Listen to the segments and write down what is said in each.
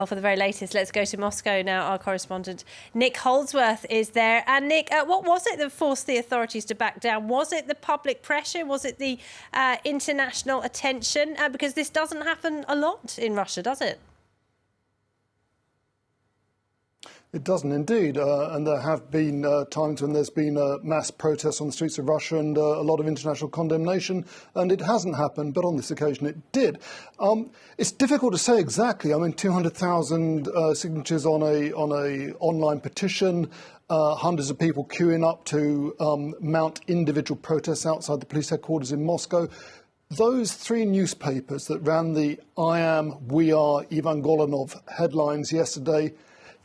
Well, for the very latest, let's go to Moscow now. Our correspondent Nick Holdsworth is there. And Nick, what was it that forced the authorities to back down? Was it the public pressure? Was it the international attention? Because this doesn't happen a lot in Russia, does it? It doesn't indeed, and there have been times when there's been mass protests on the streets of Russia and a lot of international condemnation, and it hasn't happened, but on this occasion it did. It's difficult to say exactly. I mean, 200,000 signatures on a online petition, hundreds of people queuing up to mount individual protests outside the police headquarters in Moscow. Those three newspapers that ran the I am, we are, Ivan Golunov headlines yesterday,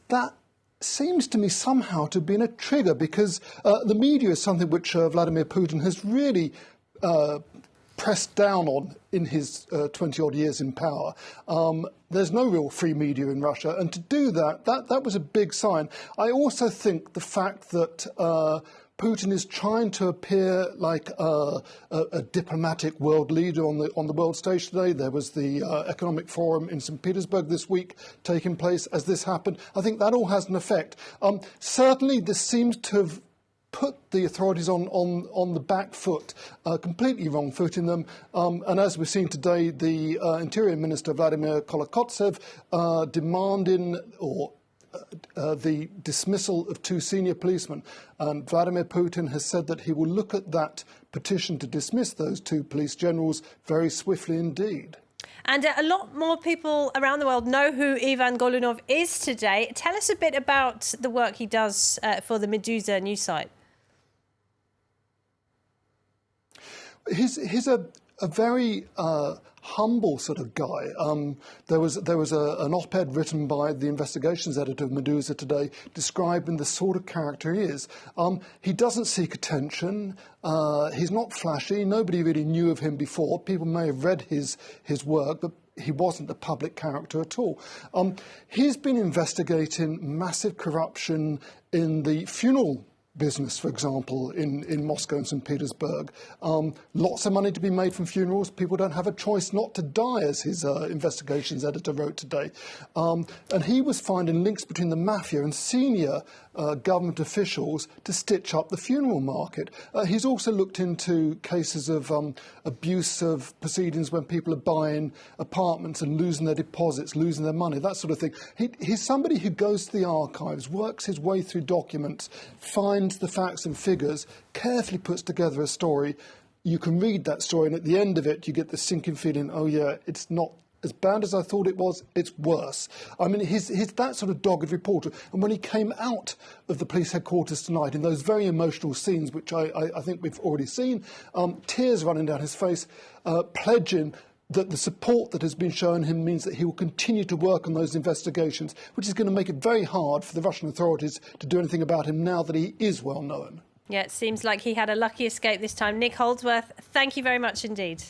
that seems to me somehow to have been a trigger, because the media is something which Vladimir Putin has really pressed down on in his 20-odd years in power. There's no real free media in Russia, and to do that was a big sign. I also think the fact that Putin is trying to appear like a diplomatic world leader on the world stage today. There was the economic forum in St. Petersburg this week taking place as this happened. I think that all has an effect. Certainly, this seems to have put the authorities on the back foot, completely wrong footing them. And as we've seen today, the Interior Minister Vladimir Kolokotsev demanding the dismissal of two senior policemen. And Vladimir Putin has said that he will look at that petition to dismiss those two police generals very swiftly indeed. And a lot more people around the world know who Ivan Golunov is today. Tell us a bit about the work he does for the Meduza news site. He's a very humble sort of guy. There was an op-ed written by the investigations editor of Meduza today describing the sort of character he is. He doesn't seek attention. He's not flashy. Nobody really knew of him before. People may have read his work, but he wasn't a public character at all. He's been investigating massive corruption in the funeral business, for example, in Moscow and St. Petersburg. Lots of money to be made from funerals. People don't have a choice not to die, as his investigations editor wrote today. And he was finding links between the mafia and senior government officials to stitch up the funeral market. He's also looked into cases of abuse of proceedings when people are buying apartments and losing their deposits, losing their money, that sort of thing. He's somebody who goes to the archives, works his way through documents, finds the facts and figures, carefully puts together a story. You can read that story, and at the end of it, you get the sinking feeling, oh yeah, it's not as bad as I thought it was, it's worse. I mean, he's that sort of dogged reporter. And when he came out of the police headquarters tonight in those very emotional scenes, which I think we've already seen, tears running down his face, pledging that the support that has been shown him means that he will continue to work on those investigations, which is going to make it very hard for the Russian authorities to do anything about him now that he is well known. Yeah, it seems like he had a lucky escape this time. Nick Holdsworth, thank you very much indeed.